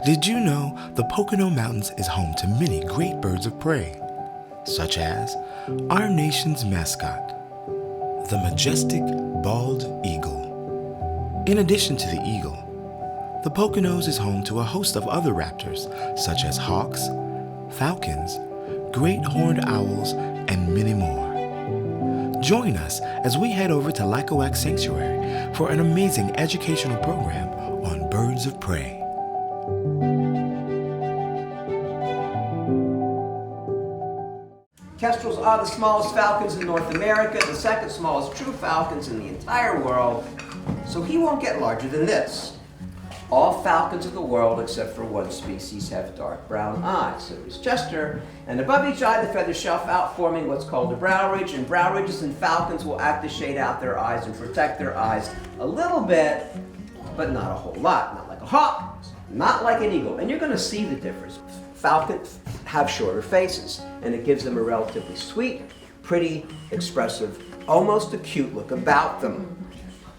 Did you know the Pocono Mountains is home to many great birds of prey, such as our nation's mascot, the majestic bald eagle. In addition to the eagle, the Poconos is home to a host of other raptors, such as hawks, falcons, great horned owls, and many more. Join us as we head over to Lacawac Sanctuary for an amazing educational program on birds of prey. Kestrels are the smallest falcons in North America, the second smallest true falcons in the entire world, so he won't get larger than this. All falcons of the world, except for one species, have dark brown eyes. So is Chester, and above each eye the feathers shelf out, forming what's called a brow ridge, and brow ridges in falcons will act to shade out their eyes and protect their eyes a little bit, but not a whole lot. Not like a hawk, not like an eagle, and you're going to see the difference. Falcons have shorter faces, and it gives them a relatively sweet, pretty, expressive, almost a cute look about them.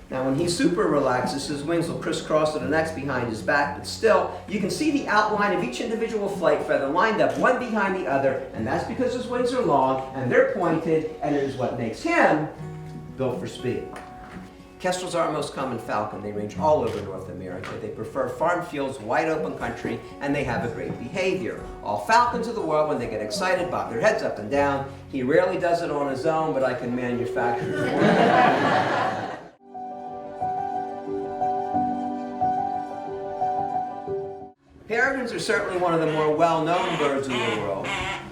Now when he super relaxes, his wings will crisscross to the next behind his back, but still, you can see the outline of each individual flight feather lined up one behind the other, and that's because his wings are long, and they're pointed, and it is what makes him built for speed. Kestrels are our most common falcon. They range all over North America. They prefer farm fields, wide open country, and they have a great behavior. All falcons of the world, when they get excited, bob their heads up and down. He rarely does it on his own, but I can manufacture it for him. Peregrines are certainly one of the more well-known birds in the world.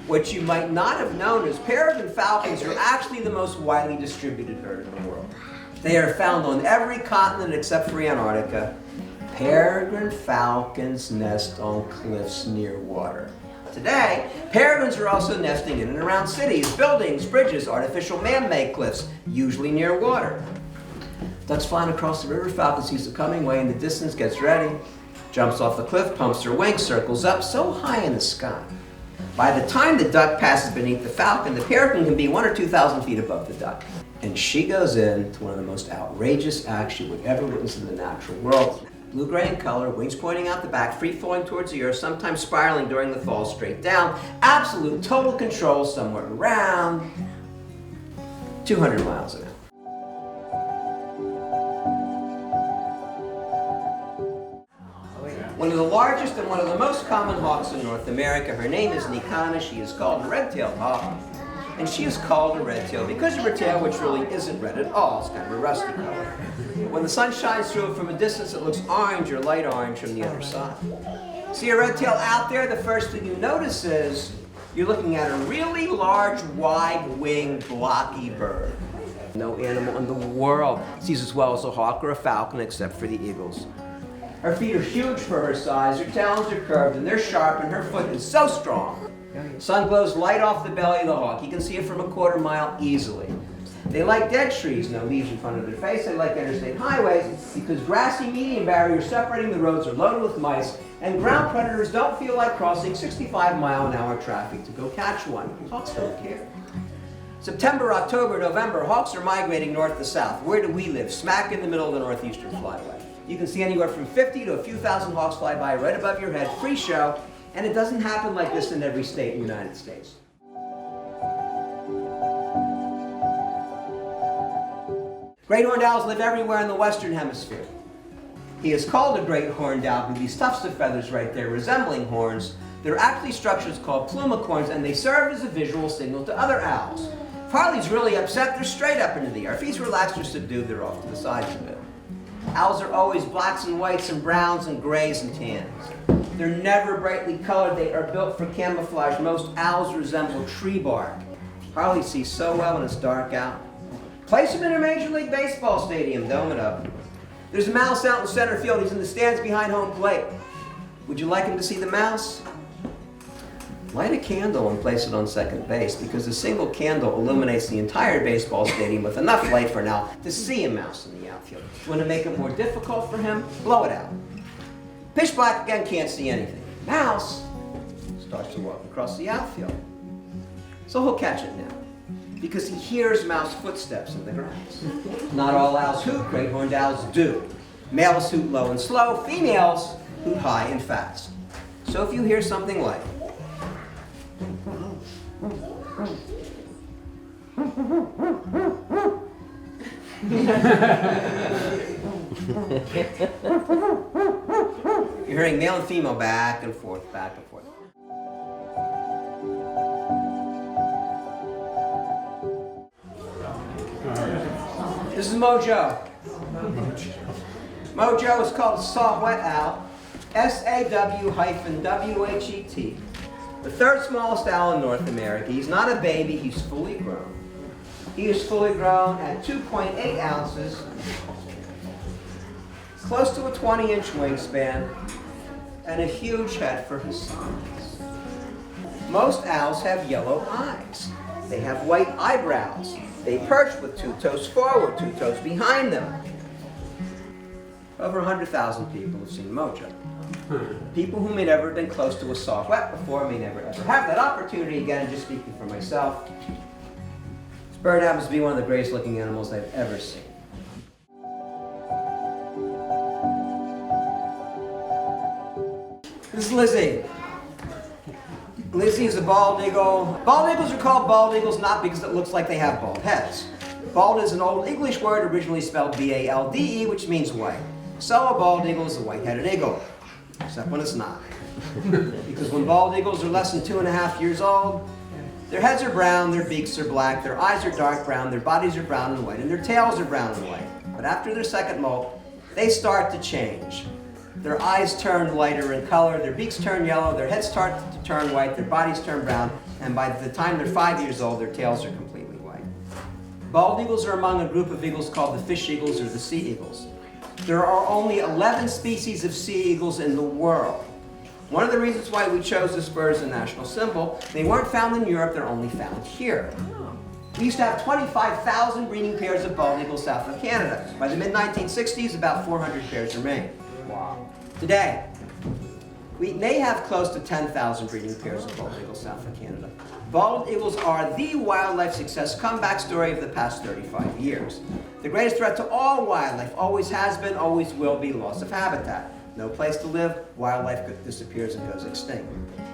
What you might not have known is peregrine falcons are actually the most widely distributed bird in the world. They are found on every continent except for Antarctica. Peregrine falcons nest on cliffs near water. Today, peregrines are also nesting in and around cities, buildings, bridges, artificial man-made cliffs, usually near water. Ducks flying across the river, falcon sees the coming way in the distance, gets ready, jumps off the cliff, pumps her wings, circles up so high in the sky. By the time the duck passes beneath the falcon, the peregrine can be 1,000 or 2,000 feet above the duck. And she goes into one of the most outrageous acts you would ever witness in the natural world. Blue-gray in color, wings pointing out the back, free-falling towards the earth, sometimes spiraling during the fall straight down. Absolute total control somewhere around 200 miles an hour. One of the largest and one of the most common hawks in North America. Her name is Nikana. She is called a red-tailed hawk. And she is called a red-tail because of her tail, which really isn't red at all. It's kind of a rusty color. When the sun shines through it from a distance, it looks orange or light orange from the other side. See a red-tail out there, the first thing you notice is you're looking at a really large, wide-winged, blocky bird. No animal in the world sees as well as a hawk or a falcon except for the eagles. Her feet are huge for her size, her talons are curved, and they're sharp, and her foot is so strong. Sun glows light off the belly of the hawk. You can see it from a quarter mile easily. They like dead trees, no leaves in front of their face. They like interstate highways because grassy median barriers separating the roads are loaded with mice, and ground predators don't feel like crossing 65-mile-an-hour traffic to go catch one. Hawks don't care. September, October, November, hawks are migrating north to south. Where do we live? Smack in the middle of the northeastern flyway. You can see anywhere from 50 to a few thousand hawks fly by right above your head, free show. And it doesn't happen like this in every state in the United States. Great horned owls live everywhere in the Western Hemisphere. He is called a great horned owl with these tufts of feathers right there resembling horns. They're actually structures called plumicorns, and they serve as a visual signal to other owls. If Harley's really upset, they're straight up into the air. If he's relaxed or subdued, they're off to the sides a bit. Owls are always blacks and whites and browns and grays and tans. They're never brightly colored. They are built for camouflage. Most owls resemble tree bark. Harley sees so well when it's dark out. Place him in a Major League Baseball stadium, dome it up. There's a mouse out in center field. He's in the stands behind home plate. Would you like him to see the mouse? Light a candle and place it on second base because a single candle illuminates the entire baseball stadium with enough light for an owl to see a mouse in the outfield. You want to make it more difficult for him? Blow it out. Pitch black again, can't see anything. Mouse starts to walk across the outfield. So he'll catch it now because he hears mouse footsteps in the grass. Not all owls hoot, great horned owls do. Males hoot low and slow, females hoot high and fast. So if you hear something like you're hearing male and female back and forth, back and forth. This is Mojo. Mojo is called a saw-whet owl, SAW-WHET. The third smallest owl in North America. He's not a baby, he's fully grown. He is fully grown at 2.8 ounces, close to a 20-inch wingspan, and a huge head for his size. Most owls have yellow eyes. They have white eyebrows. They perch with 2 toes forward, 2 toes behind them. Over 100,000 people have seen Mojo. People who may never have been close to a saw-whet before may never ever have that opportunity again. And just speaking for myself, this bird happens to be one of the greatest looking animals I've ever seen. This is Lizzie. Lizzie is a bald eagle. Bald eagles are called bald eagles not because it looks like they have bald heads. Bald is an old English word originally spelled B-A-L-D-E, which means white. So a bald eagle is a white-headed eagle, except when it's not. Because when bald eagles are less than 2.5 years old, their heads are brown, their beaks are black, their eyes are dark brown, their bodies are brown and white, and their tails are brown and white. But after their second molt, they start to change. Their eyes turn lighter in color, their beaks turn yellow, their heads start to turn white, their bodies turn brown, and by the time they're 5 years old, their tails are completely white. Bald eagles are among a group of eagles called the fish eagles or the sea eagles. There are only 11 species of sea eagles in the world. One of the reasons why we chose this bird as a national symbol, they weren't found in Europe, they're only found here. We used to have 25,000 breeding pairs of bald eagles south of Canada. By the mid-1960s, about 400 pairs remained. Wow. Today, we may have close to 10,000 breeding pairs of bald eagles south of Canada. Bald eagles are the wildlife success comeback story of the past 35 years. The greatest threat to all wildlife always has been, always will be loss of habitat. No place to live, wildlife disappears and goes extinct.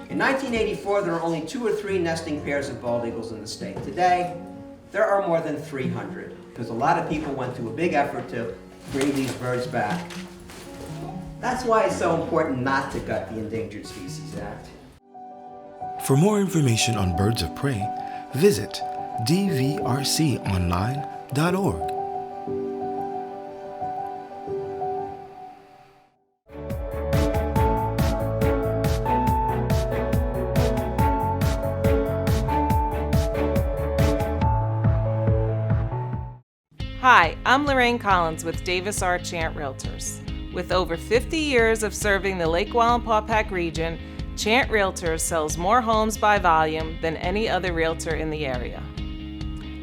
In 1984, there were only 2 or 3 nesting pairs of bald eagles in the state. Today, there are more than 300, because a lot of people went to a big effort to bring these birds back. That's why it's so important not to gut the Endangered Species Act. For more information on birds of prey, visit dvrconline.org. Hi, I'm Lorraine Collins with Davis R. Chant Realtors. With over 50 years of serving the Lake Wallenpaupack region, Chant Realtors sells more homes by volume than any other realtor in the area.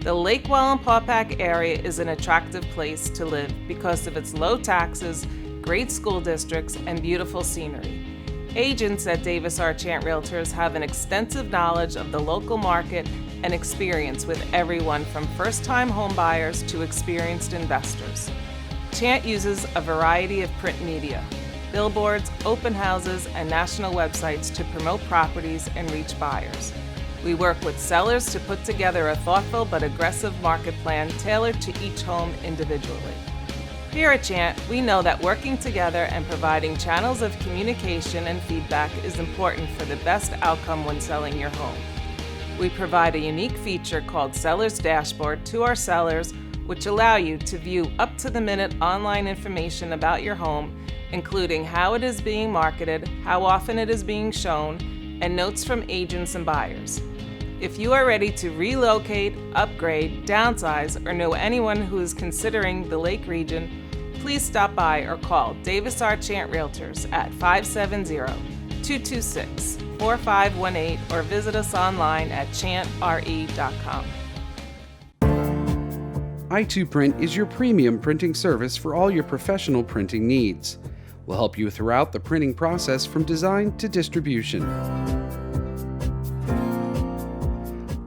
The Lake Wallenpaupack area is an attractive place to live because of its low taxes, great school districts, and beautiful scenery. Agents at Davis R. Chant Realtors have an extensive knowledge of the local market and experience with everyone from first-time homebuyers to experienced investors. Chant uses a variety of print media, billboards, open houses, and national websites to promote properties and reach buyers. We work with sellers to put together a thoughtful but aggressive market plan tailored to each home individually. Here at Chant, we know that working together and providing channels of communication and feedback is important for the best outcome when selling your home. We provide a unique feature called Seller's Dashboard to our sellers, which allow you to view up-to-the-minute online information about your home, including how it is being marketed, how often it is being shown, and notes from agents and buyers. If you are ready to relocate, upgrade, downsize, or know anyone who is considering the Lake region, please stop by or call Davis R. Chant Realtors at 570-226-4518 or visit us online at chantre.com. i2Print is your premium printing service for all your professional printing needs. We'll help you throughout the printing process from design to distribution.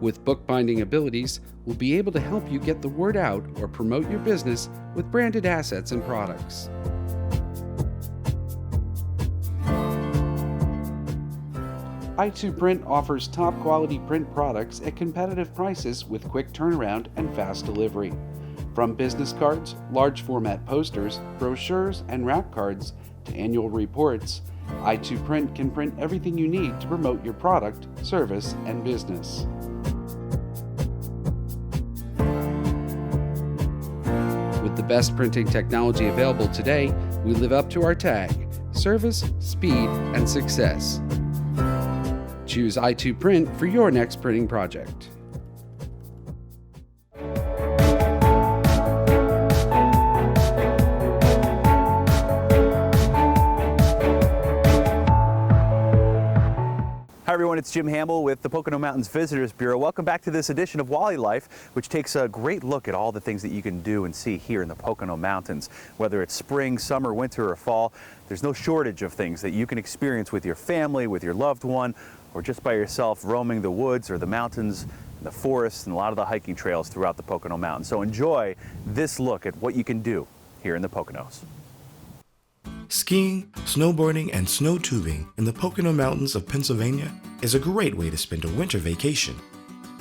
With bookbinding abilities, we'll be able to help you get the word out or promote your business with branded assets and products. i2 Print offers top quality print products at competitive prices with quick turnaround and fast delivery. From business cards, large format posters, brochures, and wrap cards to annual reports, i2 Print can print everything you need to promote your product, service, and business. With the best printing technology available today, we live up to our tag: service, speed, and success. Choose i2 Print for your next printing project. Hi everyone, it's Jim Hamble with the Pocono Mountains Visitors Bureau. Welcome back to this edition of Wally Life, which takes a great look at all the things that you can do and see here in the Pocono Mountains. Whether it's spring, summer, winter, or fall, there's no shortage of things that you can experience with your family, with your loved one, or just by yourself roaming the woods or the mountains, the forests, and a lot of the hiking trails throughout the Pocono Mountains. So enjoy this look at what you can do here in the Poconos. Skiing, snowboarding, and snow tubing in the Pocono Mountains of Pennsylvania is a great way to spend a winter vacation.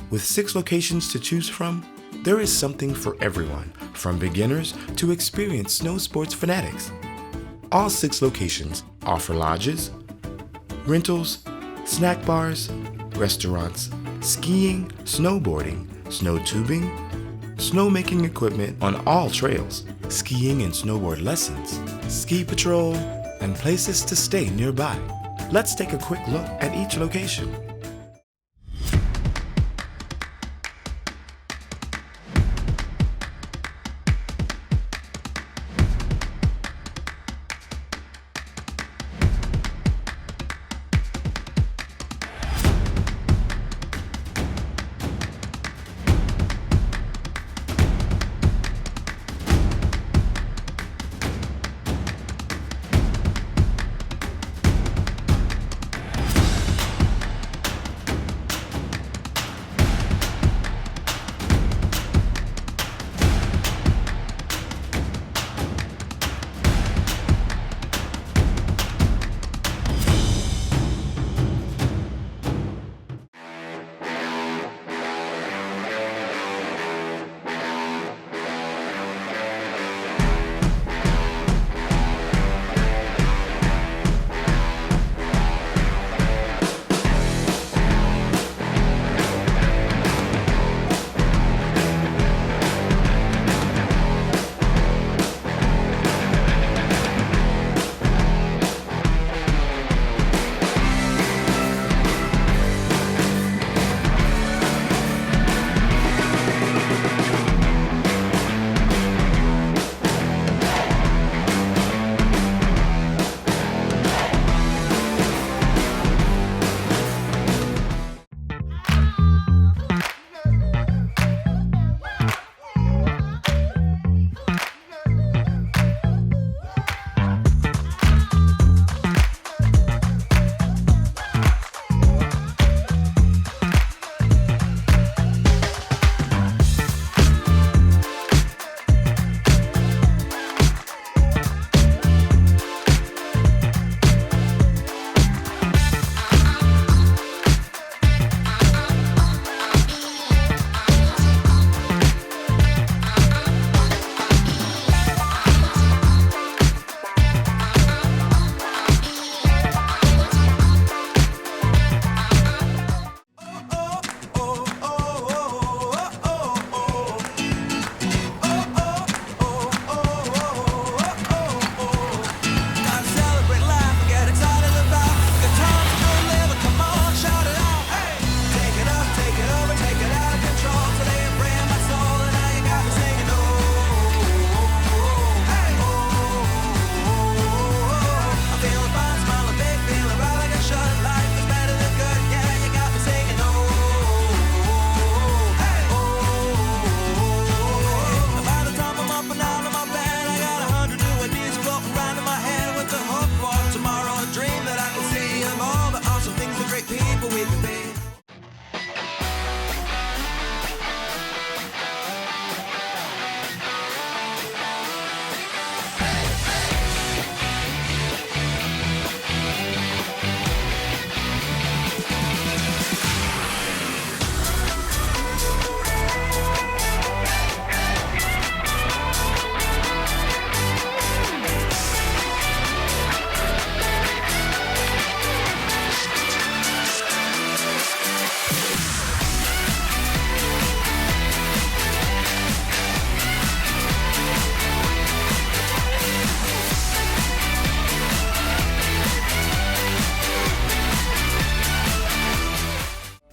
With 6 locations to choose from, there is something for everyone, from beginners to experienced snow sports fanatics. All 6 locations offer lodges, rentals, snack bars, restaurants, skiing, snowboarding, snow tubing, snowmaking equipment on all trails, skiing and snowboard lessons, ski patrol, and places to stay nearby. Let's take a quick look at each location.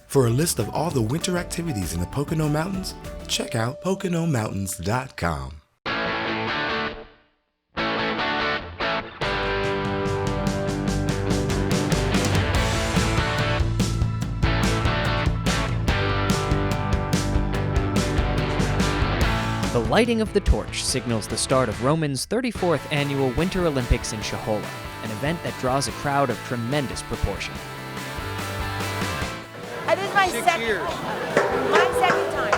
For a list of all the winter activities in the Pocono Mountains, check out PoconoMountains.com. The lighting of the torch signals the start of Rohman's 34th annual Winter Olympics in Shohola, an event that draws a crowd of tremendous proportion. This is my second time.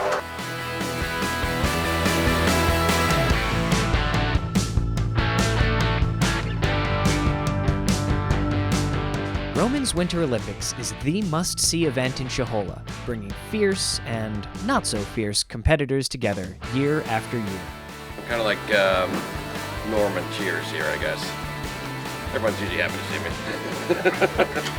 Rohman's Winter Olympics is the must-see event in Shohola, bringing fierce and not-so-fierce competitors together year after year. I'm kind of like Norman Cheers here, I guess. Everyone's usually happy to see me.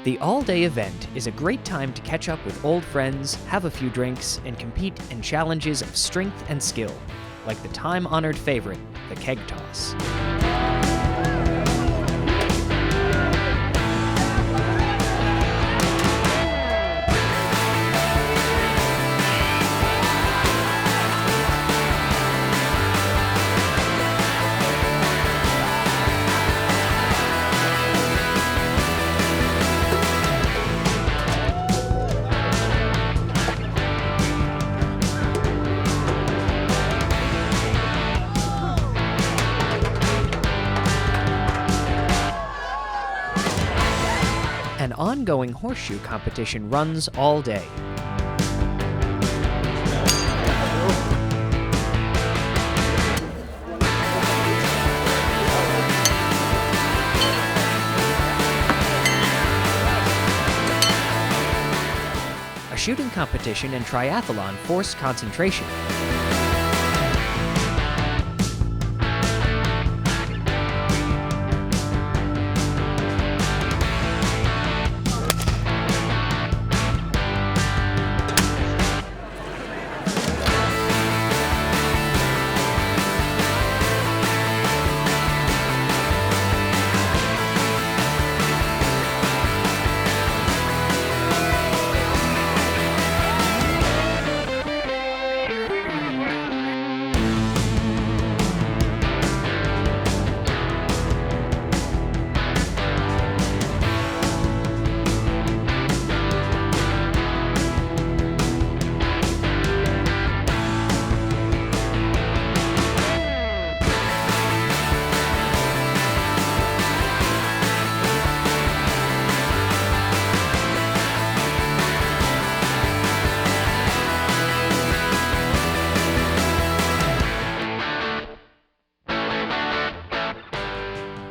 The all-day event is a great time to catch up with old friends, have a few drinks, and compete in challenges of strength and skill, like the time-honored favorite, the keg toss. An ongoing horseshoe competition runs all day. A shooting competition and triathlon force concentration.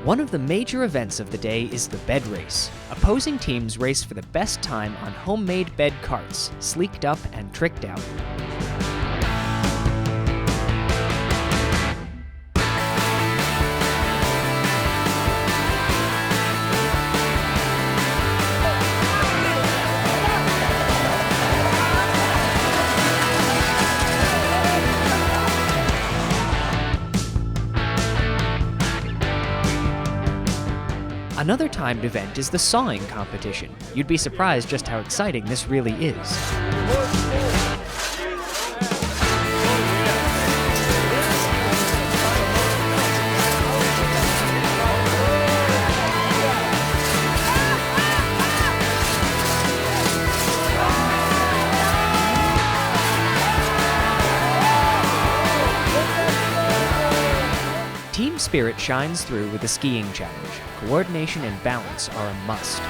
One of the major events of the day is the bed race. Opposing teams race for the best time on homemade bed carts, sleeked up and tricked out. Another timed event is the sawing competition. You'd be surprised just how exciting this really is. Team spirit shines through with the skiing challenge. Coordination and balance are a must.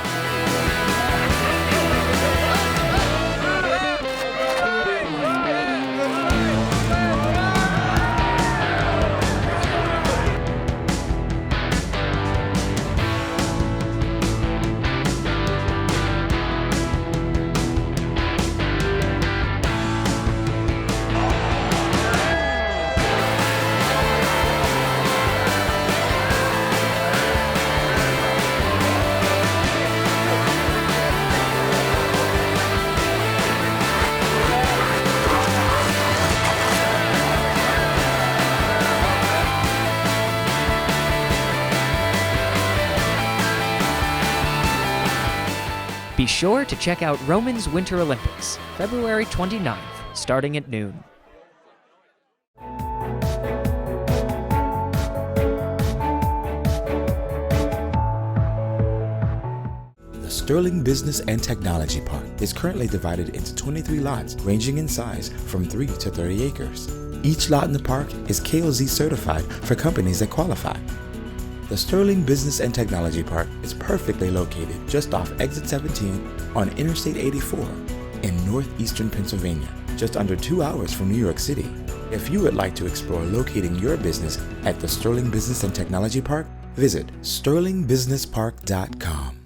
Be sure to check out Rohman's Winter Olympics, February 29th, starting at noon. The Sterling Business and Technology Park is currently divided into 23 lots ranging in size from 3 to 30 acres. Each lot in the park is KOZ certified for companies that qualify. The Sterling Business and Technology Park is perfectly located just off Exit 17 on Interstate 84 in northeastern Pennsylvania, just under 2 hours from New York City. If you would like to explore locating your business at the Sterling Business and Technology Park, visit sterlingbusinesspark.com.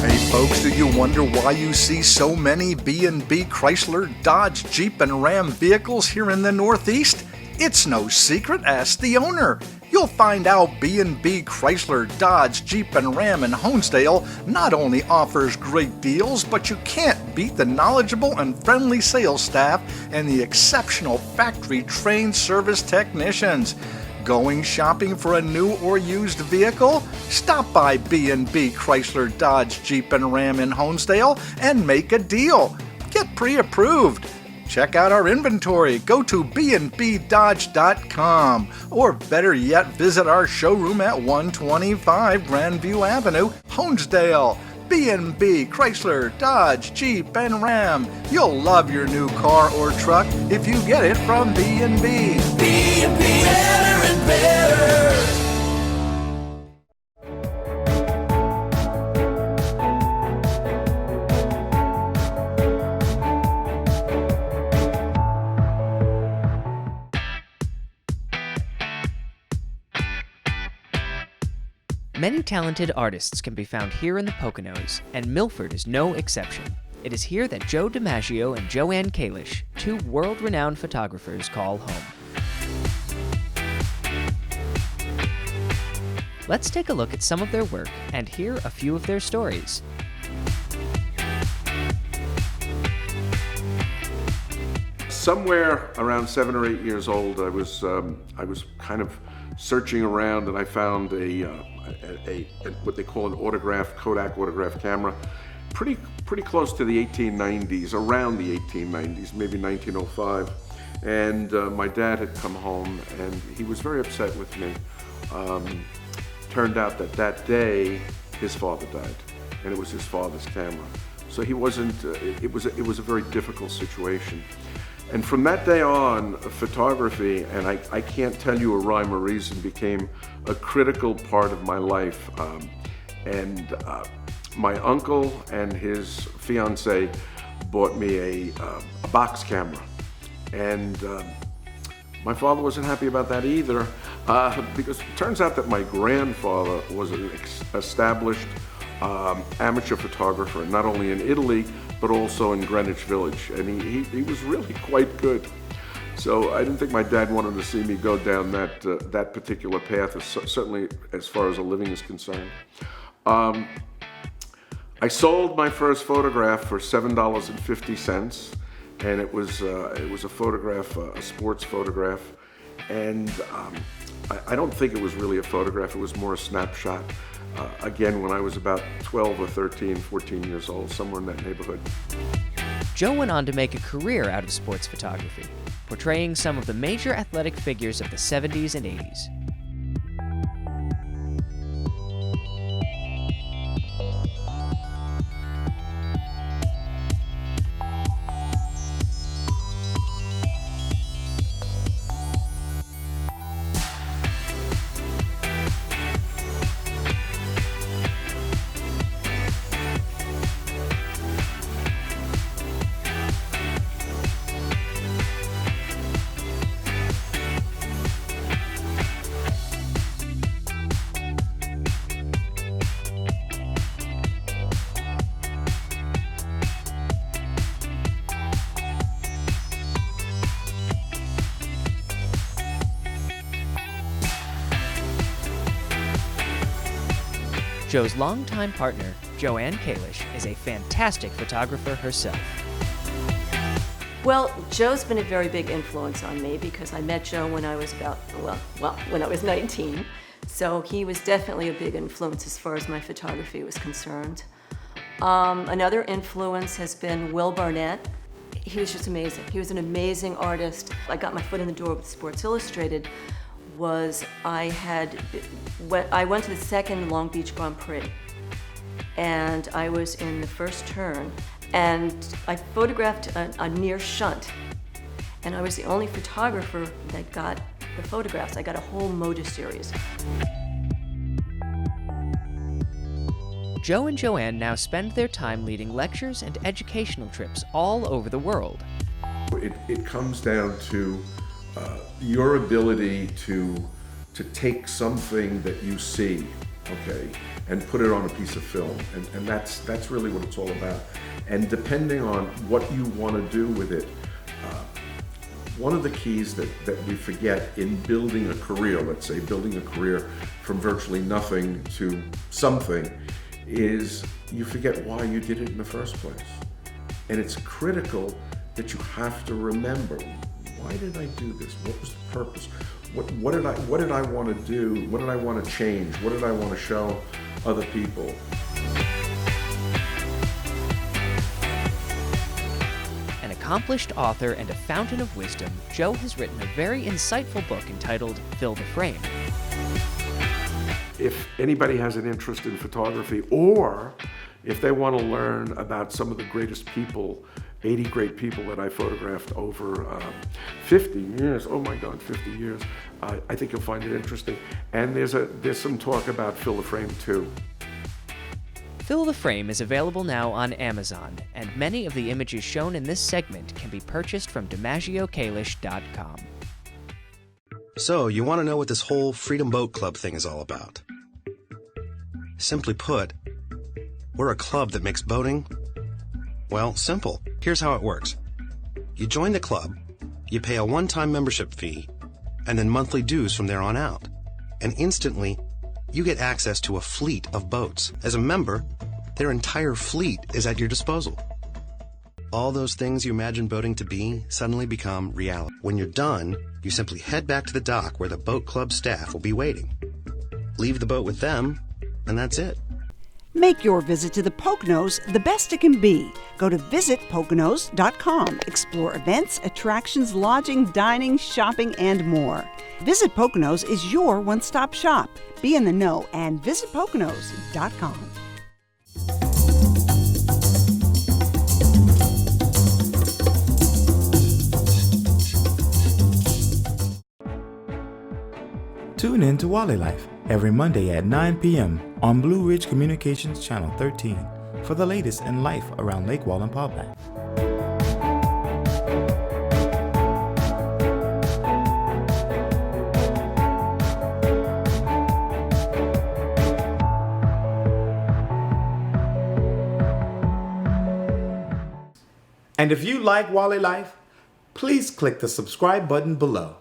Hey folks, do you wonder why you see so many B&B Chrysler, Dodge, Jeep, and Ram vehicles here in the Northeast? It's no secret, ask the owner. You'll find out B&B Chrysler, Dodge, Jeep, and Ram in Honesdale not only offers great deals, but you can't beat the knowledgeable and friendly sales staff and the exceptional factory-trained service technicians. Going shopping for a new or used vehicle? Stop by B&B Chrysler, Dodge, Jeep, and Ram in Honesdale and make a deal. Get pre-approved. Check out our inventory. Go to bnbdodge.com, or better yet, visit our showroom at 125 Grandview Avenue, Honesdale. B&B Chrysler, Dodge, Jeep, and Ram. You'll love your new car or truck if you get it from B&B. B&B, better and better. Many talented artists can be found here in the Poconos, and Milford is no exception. It is here that Joe DiMaggio and Joanne Kalish, two world-renowned photographers, call home. Let's take a look at some of their work and hear a few of their stories. Somewhere around 7 or 8 years old, I was kind of searching around, and I found a what they call an Kodak autograph camera, pretty close to the 1890s, around the 1890s, maybe 1905. And my dad had come home, and he was very upset with me. Turned out that day his father died, and it was his father's camera. So he wasn't. It was a very difficult situation. And from that day on, photography, and I can't tell you a rhyme or reason, became a critical part of my life. My uncle and his fiance bought me a box camera. And my father wasn't happy about that either, because it turns out that my grandfather was an established amateur photographer, not only in Italy, but also in Greenwich Village, and he was really quite good. So I didn't think my dad wanted to see me go down that particular path, certainly as far as a living is concerned. I sold my first photograph for $7.50, and it was a photograph, a sports photograph, and I don't think it was really a photograph. It was more a snapshot. Again, when I was about 12 or 13, 14 years old, somewhere in that neighborhood. Joe went on to make a career out of sports photography, portraying some of the major athletic figures of the 70s and 80s. Joe's longtime partner, Joanne Kalish, is a fantastic photographer herself. Well, Joe's been a very big influence on me because I met Joe when I was when I was 19. So he was definitely a big influence as far as my photography was concerned. Another influence has been Will Barnett. He was just amazing. He was an amazing artist. I got my foot in the door with Sports Illustrated I went to the second Long Beach Grand Prix, and I was in the first turn, and I photographed a near shunt, and I was the only photographer that got the photographs. I got a whole motor series. Joe and Joanne now spend their time leading lectures and educational trips all over the world. It comes down to your ability to take something that you see, okay, and put it on a piece of film, and that's really what it's all about. And depending on what you want to do with it, one of the keys that we forget in building a career, let's say building a career from virtually nothing to something, is you forget why you did it in the first place. And it's critical that you have to remember, why did I do this? What was the purpose? What did I want to do? What did I want to change? What did I want to show other people? An accomplished author and a fountain of wisdom, Joe has written a very insightful book entitled Fill the Frame. If anybody has an interest in photography, or if they want to learn about some of the greatest people, 80 great people that I photographed over 50 years, oh my God, 50 years, I think you'll find it interesting. And there's some talk about Fill the Frame too. Fill the Frame is available now on Amazon, and many of the images shown in this segment can be purchased from dimaggio-kalish.com. So, you want to know what this whole Freedom Boat Club thing is all about? Simply put, we're a club that makes boating, well, simple. Here's how it works. You join the club, you pay a one-time membership fee, and then monthly dues from there on out. And instantly, you get access to a fleet of boats. As a member, their entire fleet is at your disposal. All those things you imagine boating to be suddenly become reality. When you're done, you simply head back to the dock where the boat club staff will be waiting. Leave the boat with them, and that's it. Make your visit to the Poconos the best it can be. Go to visitpoconos.com. Explore events, attractions, lodging, dining, shopping, and more. Visit Poconos is your one-stop shop. Be in the know and visitpoconos.com. Tune in to Wally Life every Monday at 9 p.m. on Blue Ridge Communications Channel 13 for the latest in life around Lake Wallenpaupack. And if you like Wally Life, please click the subscribe button below.